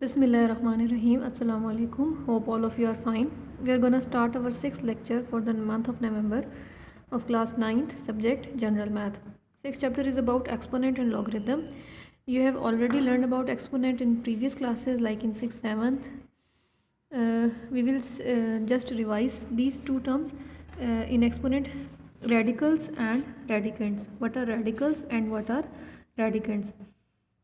Bismillahirrahmanirrahim. Assalamu alaikum. Hope all of you are fine. We are going to start our sixth lecture for the month of November of class 9th subject General Math. Sixth chapter is about exponent and logarithm. You have already learned about exponent in previous classes like in 6th, 7th. We will just revise these two terms in exponent, radicals and radicands. What are radicals and what are radicands?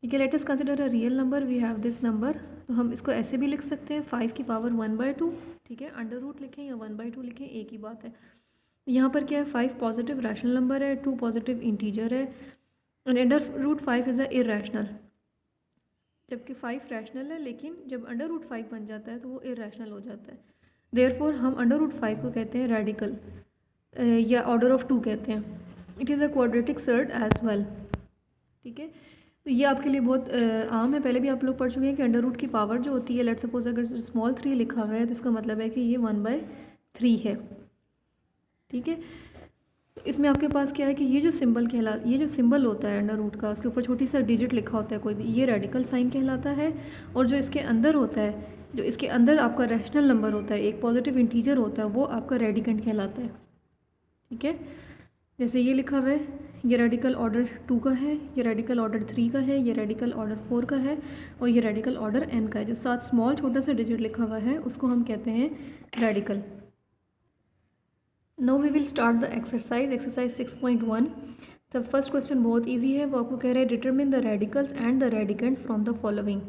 ठीक है, let us consider a real number. We have this number, तो हम इसको ऐसे भी लिख सकते हैं 5 की पावर 1/2. ठीक है, अंडर रूट लिखें या 1/2 लिखें, एक ही बात है. यहाँ पर क्या है, 5 पॉजिटिव रैशनल नंबर है, 2 पॉजिटिव इंटीजर है and under root 5 is a irrational. जबकि 5 रैशनल है, लेकिन जब अंडर रूट 5 बन जाता है तो वो इरेशनल हो जाता है. देयरफॉर हम अंडर रूट 5 को कहते हैं रेडिकल या ऑर्डर ऑफ 2 कहते हैं. It is a quadratic surd as well. ठीक है, तो ये आपके लिए बहुत आम है, पहले भी आप लोग पढ़ चुके हैं कि अंडर रूट की पावर जो होती है, लेट सपोज अगर स्मॉल 3 लिखा हुआ है तो इसका मतलब है कि ये 1/3 है. ठीक है, इसमें आपके पास क्या है कि ये जो सिंबल होता है अंडर रूट का, उसके ऊपर छोटी सा डिजिट लिखा होता है कोई भी, ये रेडिकल साइन कहलाता है. और जो इसके अंदर होता है, जो इसके अंदर आपका रैशनल नंबर होता है, एक पॉजिटिव इंटीजर होता है, वो आपका रेडिकेंट कहलाता है. ठीक है, जैसे ये लिखा हुआ है, ये रेडिकल ऑर्डर 2 का है, ये रेडिकल ऑर्डर 3 का है, ये रेडिकल ऑर्डर 4 का है और ये रेडिकल ऑर्डर n का है. जो साथ स्मॉल छोटा सा डिजिट लिखा हुआ है उसको हम कहते हैं radical. Now we will start the exercise 6.1. तो फर्स्ट क्वेश्चन बहुत इजी है, वो आपको कह रहा है determine the radicals and the radicands from the following.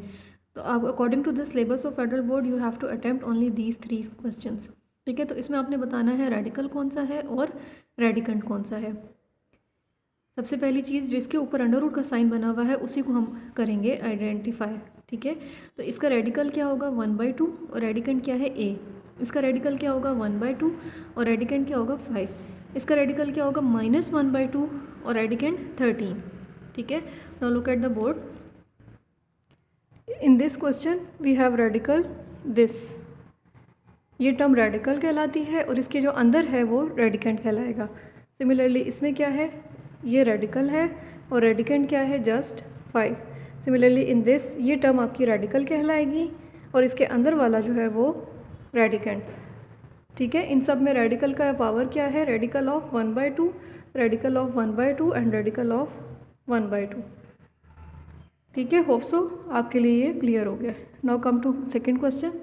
तो आप according to the syllabus of federal board you have to attempt only these 3 question. ठीक है, तो इसमें आपने बताना है रेडिकल कौन सा है और रेडिकेंट कौन सा है. सबसे पहली चीज़, जो इसके ऊपर अंडर रूट का साइन बना हुआ है उसी को हम करेंगे आइडेंटिफाई. ठीक है, तो इसका रेडिकल क्या होगा 1/2 और रेडिकेंट क्या है a. इसका रेडिकल क्या होगा 1/2 और रेडिकेंट क्या होगा 5. इसका रेडिकल क्या होगा -1/2 और रेडिकेंट 13. ठीक है, now look at the board. In this question we have radical this, ये टर्म रेडिकल कहलाती है और इसके जो अंदर है वो रेडिकेंट कहलाएगा. सिमिलरली इसमें क्या है, ये रेडिकल है और रेडिकेंट क्या है जस्ट 5. सिमिलरली इन दिस, ये टर्म आपकी रेडिकल कहलाएगी और इसके अंदर वाला जो है वो रेडिकेंट. ठीक है, इन सब में रेडिकल का पावर क्या है, radical of 1/2, radical of 1/2 and radical of 1/2. ठीक है, होप सो आपके लिए ये क्लियर हो गया. Now come to second question.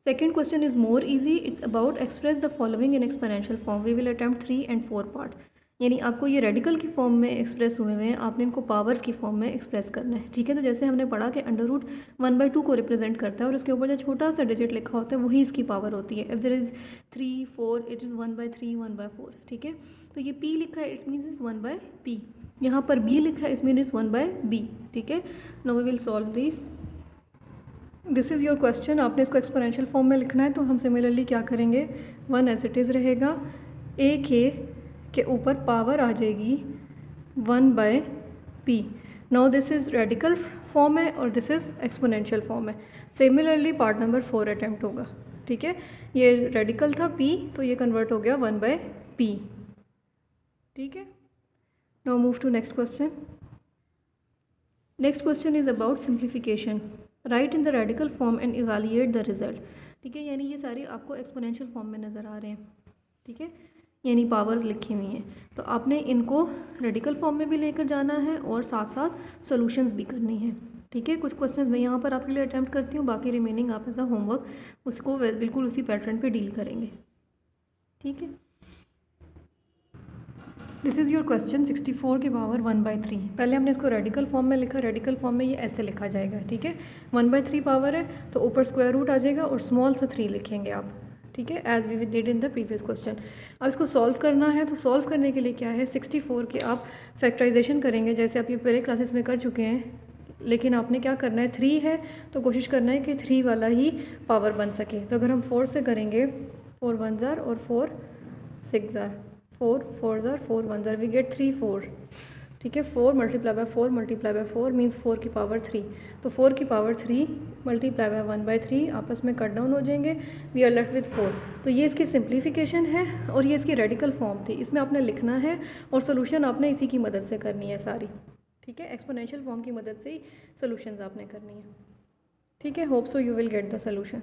Second question is more easy. It's about express the following in exponential form. We will attempt 3 and 4 part. यानी आपको ये रेडिकल की फॉर्म में एक्सप्रेस हुए हैं, आपने इनको पावर्स की फॉर्म में एक्सप्रेस करना है. ठीक है, तो जैसे हमने पढ़ा कि अंडर रूट 1/2 को रिप्रेजेंट करता है और उसके ऊपर जो छोटा सा डिजिट लिखा होता है वही इसकी पावर होती है. If there is 3, 4, it is 1/3, 1/4. ठीक है, तो ये p लिखा है, इट मीन्स इज 1/p. यहाँ पर b लिखा है, इट मीन इज 1/b. ठीक है, now we will solve this is your question. आपने इसको एक्सपोनेंशियल फॉर्म में लिखना है, तो हम सिमिलरली क्या करेंगे, 1 एज इट इज़ रहेगा, a के ऊपर पावर आ जाएगी 1/p. Now this is radical form है और दिस इज़ एक्सपोनेंशियल फॉर्म है. सिमिलरली पार्ट नंबर 4 अटैम्प्ट होगा. ठीक है, ये रेडिकल था p, तो ये कन्वर्ट हो गया 1/p. ठीक है, now move to next question. Next question is about simplification. Write in the radical form and evaluate the result. ठीक है, यानी ये सारे आपको एक्सपोनेंशियल फॉर्म में नज़र आ रहे हैं. ठीक है, यानी पावर्स लिखी हुई हैं, तो आपने इनको रेडिकल फॉर्म में भी लेकर जाना है और साथ साथ सॉल्यूशंस भी करनी है. ठीक है, कुछ क्वेश्चंस मैं यहाँ पर आपके लिए अटैम्प्ट करती हूँ, बाकी रिमेनिंग आप एज अ होमवर्क उसको बिल्कुल उसी पैटर्न पे डील करेंगे. ठीक है, दिस इज़ योर क्वेश्चन 64 की पावर 1/3. पहले हमने इसको रेडिकल फॉर्म में लिखा, रेडिकल फॉर्म में ये ऐसे लिखा जाएगा. ठीक है, 1/3 पावर है तो ऊपर स्क्वायर रूट आ जाएगा और स्मॉल सा 3 लिखेंगे आप. ठीक है, as we did in the previous question. अब इसको सॉल्व करना है, तो सॉल्व करने के लिए क्या है, 64 के आप फैक्टराइजेशन करेंगे जैसे आप ये पहले क्लासेस में कर चुके हैं. लेकिन आपने क्या करना है, 3 है तो कोशिश करना है कि 3 वाला ही पावर बन सके. तो अगर हम 4 से करेंगे, 4 1 और 4 6 4 4 4 1 वी गेट 3 4. ठीक है, 4 multiply by 4 multiply by 4 means 4 की पावर 3. तो 4 की पावर 3 मल्टीप्लाई बाय 1/3 आपस में कट डाउन हो जाएंगे, वी आर लेफ्ट विद 4. तो ये इसकी सिंप्लीफिकेशन है और ये इसकी रेडिकल फॉर्म थी. इसमें आपने लिखना है और सोल्यूशन आपने इसी की मदद से करनी है सारी. ठीक है, एक्सपोनेंशियल फॉर्म की मदद से ही सोल्यूशंस आपने करनी है. ठीक है, hope so you will get the solution.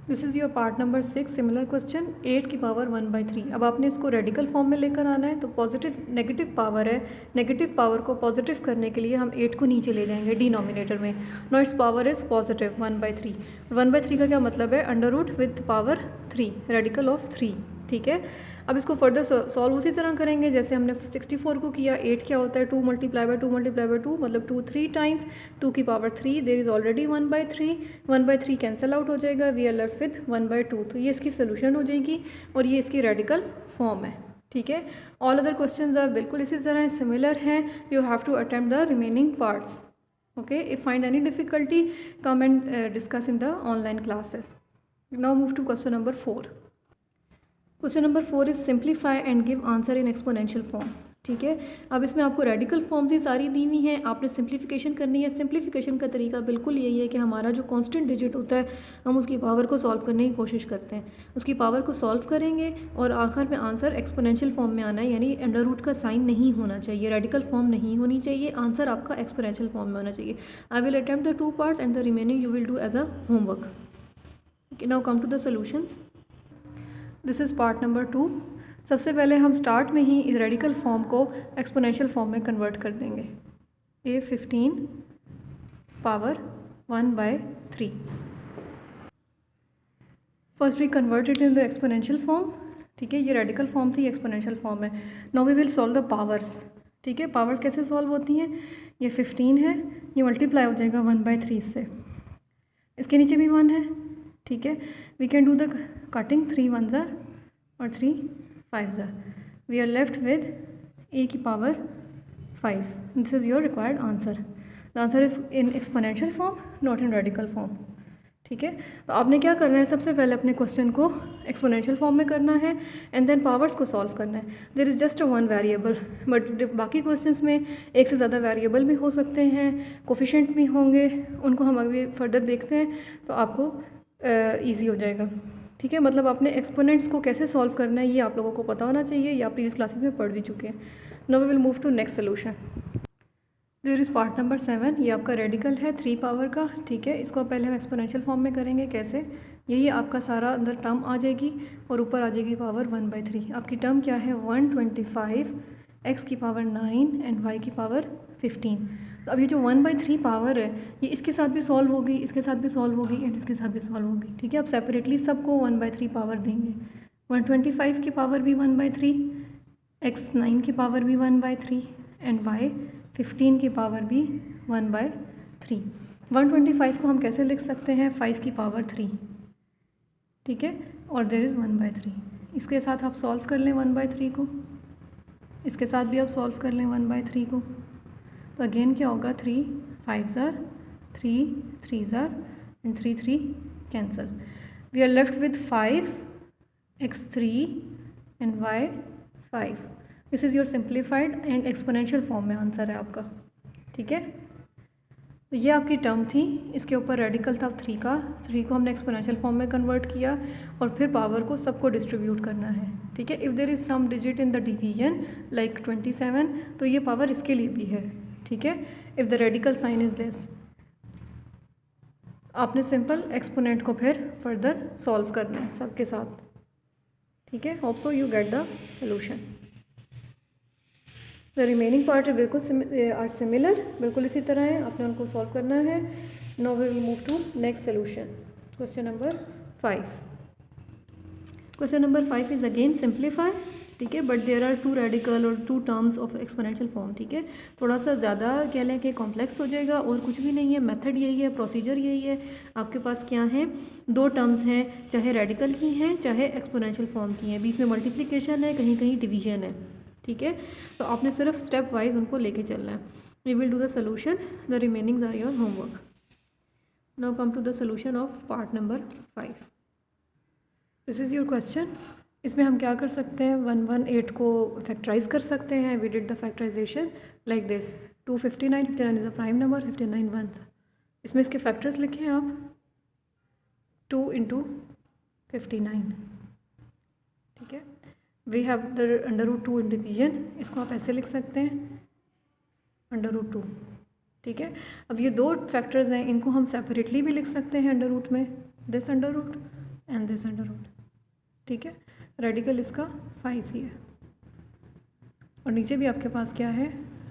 This is your part number 6, similar question 8 की पावर 1/3। अब आपने इसको रेडिकल फॉर्म में लेकर आना है। तो पॉजिटिव नेगेटिव पावर है, नेगेटिव पावर को पॉजिटिव करने के लिए हम 8 को नीचे ले जाएंगे डिनोमिनेटर में। No its power is positive 1/3। 1/3 का क्या मतलब है? Under root with power 3, radical of 3। ठीक है, अब इसको फर्दर सॉल्व उसी तरह करेंगे जैसे हमने 64 को किया। 8 क्या होता है? 2 मल्टीप्लाई बाय 2 मल्टीप्लाई बाय 2 मतलब 2 3 टाइम्स 2 की power 3। There is already 1/3, 1/3 cancel out हो जाएगा। We are left with 1/2। तो ये इसकी सोल्यूशन हो जाएगी और ये इसकी रेडिकल फॉर्म है। ठीक है, ऑल अदर क्वेश्चंस आर बिल्कुल इसी तरह सिमिलर हैं। You have to attempt the remaining parts. Okay, if find any difficulty come and discuss in the online classes. Now move to question number 4। Question number 4 is simplify and give answer in exponential form. ठीक है, अब इसमें आपको radical forms ही सारी दी हुई हैं, आपने simplification करनी है। सिंप्लीफिकेशन का तरीका बिल्कुल यही है कि हमारा जो कांस्टेंट डिजिट होता है हम उसकी पावर को सॉल्व करने की कोशिश करते हैं, उसकी पावर को सॉल्व करेंगे और आखिर में आंसर एक्सपोनेंशियल फॉर्म में आना है, यानी अंडर रूट का साइन नहीं होना चाहिए, रेडिकल फॉर्म नहीं होनी चाहिए, आंसर आपका एक्सपोनेंशियल फॉर्म में होना चाहिए। I will attempt the 2 parts and the remaining you will do as a homework. Now come to the solutions. This is part number 2। सबसे पहले हम स्टार्ट में ही इस रेडिकल फॉर्म को एक्सपोनेंशियल फॉर्म में कन्वर्ट कर देंगे। A15 power 1/3। First we convert it in the exponential form. ठीक है, ये रेडिकल फॉर्म थी, एक्सपोनेंशियल फॉर्म है। Now we will solve the powers. ठीक है, पावर्स कैसे सॉल्व होती हैं? ये 15 है, ये मल्टीप्लाई हो जाएगा 1/3 से, इसके नीचे भी 1 है। ठीक है, we can do the cutting, 3 1s और 3 5s। We are left with a की power 5। This is your required answer. The answer is in exponential form, not in radical form. ठीक है, तो आपने क्या करना है? सबसे पहले अपने क्वेश्चन को एक्सपोनेंशियल फॉर्म में करना है एंड देन पावर्स को सॉल्व करना है। There is just a 1 variable, but बाकी क्वेश्चंस में एक से ज़्यादा वेरिएबल भी हो सकते हैं, कोफिशिएंट्स भी होंगे, उनको हम अभी फर्दर देखते हैं तो आपको ईजी हो जाएगा। ठीक है, मतलब अपने एक्सपोनेंट्स को कैसे सॉल्व करना है ये आप लोगों को पता होना चाहिए, या प्रीवियस क्लासेस में पढ़ भी चुके हैं। Now we will move to next solution. There is part number 7। ये आपका रेडिकल है 3 पावर का। ठीक है, इसको पहले हम एक्सपोनेंशियल फॉर्म में करेंगे। कैसे? यही आपका सारा अंदर टर्म आ जाएगी और ऊपर आ जाएगी पावर 1/3। आपकी टर्म क्या है? 125 x की पावर 9 एंड y की पावर 15। तो अब ये जो 1/3 पावर है ये इसके साथ भी सॉल्व होगी, इसके साथ भी सॉल्व होगी एंड इसके साथ भी सॉल्व होगी। ठीक है, अब सेपरेटली सबको 1/3 पावर देंगे। 125 की पावर भी 1/3, x 9 की पावर भी 1/3 एंड y 15 की पावर भी 1/3। 125 को हम कैसे लिख सकते हैं? 5 की पावर 3। ठीक है, और देयर इज़ 1/3। इसके साथ आप सॉल्व कर लें 1/3 को, इसके साथ भी आप सॉल्व कर लें 1/3 को। तो अगेन क्या होगा? 3 5s are 3 3s are and 3 3 cancel. We are left with 5 x3 and y 5. This is your simplified and exponential form में आंसर है आपका। ठीक है, तो ये आपकी टर्म थी, इसके ऊपर रेडिकल था 3 का। 3 को हमने एक्सपोनेंशियल फॉर्म में कन्वर्ट किया और फिर पावर को सबको डिस्ट्रीब्यूट करना है। ठीक है, if there is some digit in the division like 27 तो ये पावर इसके लिए भी है। ठीक है, if the radical sign is this. आपने सिंपल एक्सपोनेंट को फिर फर्दर सॉल्व करना है सबके साथ। ठीक है, hope so you get the solution. The remaining part बिल्कुल आर सिमिलर, बिल्कुल इसी तरह है, आपने उनको सॉल्व करना है। Now we will move to next solution. Question number 5। Question number 5 is again simplify. ठीक है, बट देयर आर 2 रेडिकल और 2 टर्म्स ऑफ एक्सपोनेंशियल फॉर्म। ठीक है, थोड़ा सा ज़्यादा कह लें कि कॉम्प्लेक्स हो जाएगा और कुछ भी नहीं है, मेथड यही है, प्रोसीजर यही है। आपके पास क्या है? 2 टर्म्स हैं, चाहे रेडिकल की हैं चाहे एक्सपोनेंशियल फॉर्म की हैं, बीच में मल्टीप्लिकेशन है, कहीं कहीं डिवीजन है। ठीक है, तो आपने सिर्फ स्टेप वाइज उनको लेके चलना है। We will do the solution, the remainings are your homework. Now come to the solution of part number 5। This is your question. इसमें हम क्या कर सकते हैं? 118 को फैक्टराइज कर सकते हैं। We did the factorisation like this. 259, 59 is a prime number, 59 1। इसमें इसके फैक्टर्स लिखें आप, 2 × 59। ठीक है, we have the under root 2 in division, इसको आप ऐसे लिख सकते हैं अंडर रूट 2। ठीक है। अब ये दो फैक्टर्स हैं, इनको हम सेपरेटली भी लिख सकते हैं अंडर रूट में, this under root and this under root. ठीक है, रेडिकल इसका 5 ही है और नीचे भी आपके पास क्या है,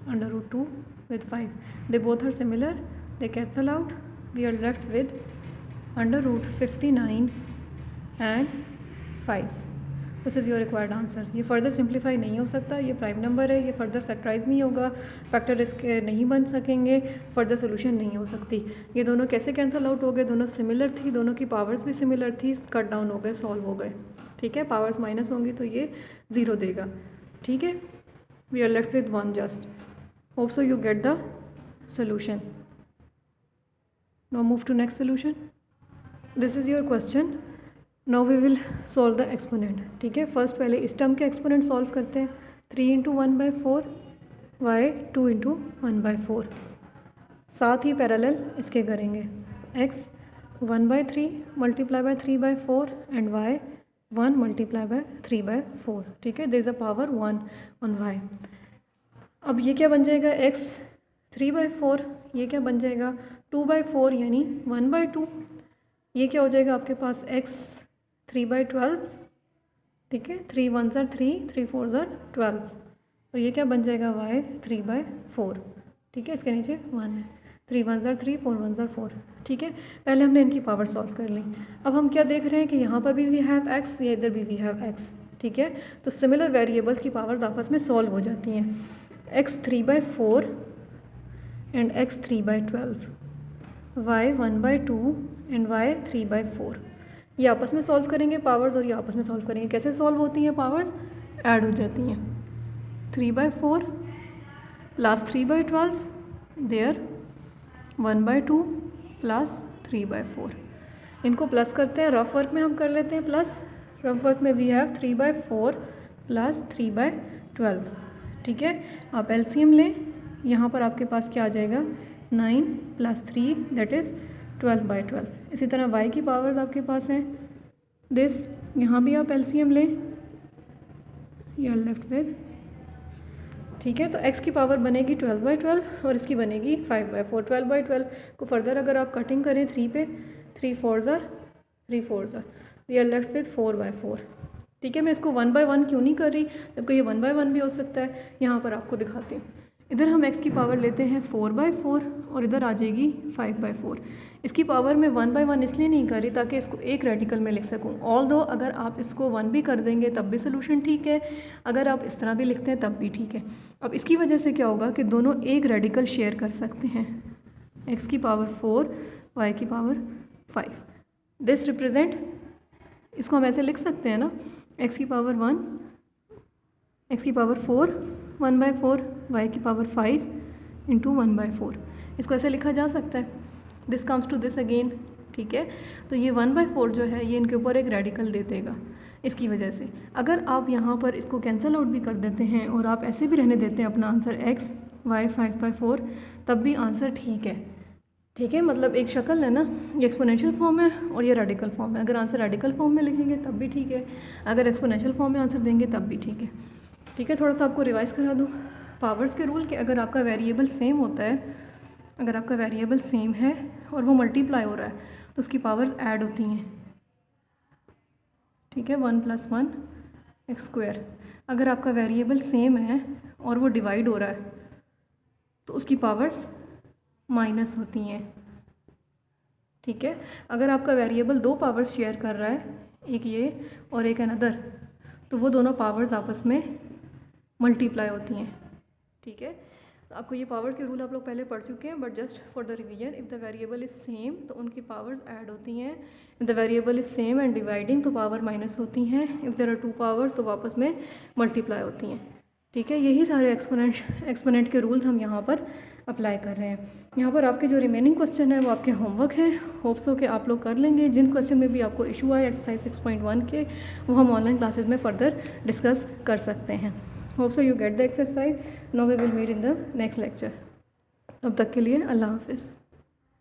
under root 2 with 5. They both are similar, they cancel out, we are left with under root 59 and 5. This is your required answer. ये फर्दर सिंप्लीफाई नहीं हो सकता, ये प्राइम नंबर है, ये फर्दर फैक्टराइज नहीं होगा, फैक्टर इसके नहीं बन सकेंगे, फर्दर सोल्यूशन नहीं हो सकती। ये दोनों कैसे कैंसिल आउट हो गए, दोनों सिमिलर थी, दोनों की पावर्स भी सिमिलर थी, कट डाउन हो गए, सॉल्व हो गए। ठीक है, पावर्स माइनस होंगी तो ये 0 देगा। ठीक है, we are left with 1 just. Hope so you get the solution. Now move to next solution. This is your question. Now we will solve the exponent. ठीक है, फर्स्ट पहले इस टर्म के एक्सपोनेंट सॉल्व करते हैं। 3 × 1/4 y 2 × 1/4। साथ ही parallel इसके करेंगे, x 1/3 × 3/4 एंड y 1 × 3/4। ठीक है, there is a power 1 on y। अब ये क्या बन जाएगा, x 3/4, ये क्या बन जाएगा 2/4 यानी 1/2। ये क्या हो जाएगा आपके पास x 3/12। ठीक है, 3 1s are 3, 3 4s are 12 और ये क्या बन जाएगा y 3/4। ठीक है, इसके नीचे 1 है, 3 1s are 3, 4 1s are 4। ठीक है, पहले हमने इनकी पावर सॉल्व कर ली। अब हम क्या देख रहे हैं कि यहाँ पर भी वी हैव x, या इधर भी वी हैव x। ठीक है, तो सिमिलर वेरिएबल्स की पावर्स आपस में सॉल्व हो जाती हैं। x 3/4 and x 3/12, y 1/2 and y 3/4। ये आपस में सॉल्व करेंगे पावर्स और ये आपस में सॉल्व करेंगे। कैसे सॉल्व होती हैं पावर्स, ऐड हो जाती हैं। 3/4 प्लस 3/12 देयर 1/2 प्लस 3/4। इनको प्लस करते हैं, रफ वर्क में हम कर लेते हैं प्लस, रफ वर्क में वी हैव 3/4 प्लस 3/12। ठीक है, आप एलसीएम लें, यहाँ पर आपके पास क्या आ जाएगा 9 + 3 दैट इज़ 12/12। इसी तरह y की पावर्स आपके पास हैं दिस, यहाँ भी आप एलसीएम लें, यू आर लेफ्ट विद। ठीक है, तो x की पावर बनेगी 12/12 और इसकी बनेगी 5/4। 12/12 को फर्दर अगर आप कटिंग करें 3 पे, 3 4s are 3 4s are, we are left with 4/4। ठीक है, मैं इसको 1/1 क्यों नहीं कर रही, जबकि ये 1/1 भी हो सकता है, यहाँ पर आपको दिखाती हूँ। इधर हम x की पावर लेते हैं 4/4 और इधर आ जाएगी 5/4। इसकी पावर में 1/1 इसलिए नहीं कर रही ताकि इसको एक रेडिकल में लिख सकूँ। ऑल्दो अगर आप इसको 1 भी कर देंगे तब भी सोल्यूशन ठीक है, अगर आप इस तरह भी लिखते हैं तब भी ठीक है। अब इसकी वजह से क्या होगा कि दोनों एक रेडिकल शेयर कर सकते हैं, x की पावर 4 y की पावर 5। दिस रिप्रेजेंट, इसको हम ऐसे लिख सकते हैं ना, x की पावर 1, x की पावर 4 1/4, y की पावर 5 × 1/4। इसको ऐसे लिखा जा सकता है, this comes to this again. ठीक है, तो ये 1/4 जो है ये इनके ऊपर एक रेडिकल दे देगा। इसकी वजह से अगर आप यहाँ पर इसको कैंसिल आउट भी कर देते हैं और आप ऐसे भी रहने देते हैं अपना आंसर x y 5/4, तब भी आंसर ठीक है। ठीक है, मतलब एक शक्ल है ना, ये एक्सपोनेंशियल फॉर्म है और ये रेडिकल फॉर्म है। अगर आंसर रेडिकल फॉर्म में लिखेंगे तब भी ठीक है, अगर एक्सपोनेंशियल फॉर्म में आंसर देंगे तब भी ठीक है। ठीक है, थोड़ा सा आपको रिवाइज करा दूँ पावर्स के रूल कि अगर आपका वेरिएबल सेम होता है, अगर आपका वेरिएबल सेम है और वो मल्टीप्लाई हो रहा है तो उसकी पावर्स ऐड होती हैं। ठीक है, 1 + 1 x²। अगर आपका वेरिएबल सेम है और वो डिवाइड हो रहा है तो उसकी पावर्स माइनस होती हैं। ठीक है, अगर आपका वेरिएबल 2 पावर्स शेयर कर रहा है, एक ये और एक अनदर, तो वो दोनों पावर्स आपस में मल्टीप्लाई होती हैं। ठीक है, तो आपको ये पावर के रूल आप लोग पहले पढ़ चुके हैं, but just for the revision, if the variable is same तो उनकी पावर्स ऐड होती हैं, if the variable is same and dividing तो पावर माइनस होती हैं, इफ़ देयर आर 2 पावर्स तो आपस में मल्टीप्लाई होती हैं। ठीक है, यही सारे एक्सपोनेंट के रूल्स हम यहाँ पर अप्लाई कर रहे हैं। यहाँ पर आपके जो रिमेनिंग क्वेश्चन है वो आपके होमवर्क हैं, होप्स हो कि आप लोग कर लेंगे। जिन क्वेश्चन में भी आपको इशू आए एक्सरसाइज 6.1 के, वो हम ऑनलाइन क्लासेस में फर्दर डिस्कस कर सकते हैं। Hope so you get the exercise. Now we will meet in the next lecture. तब तक के लिए अल्लाह हाफिज़।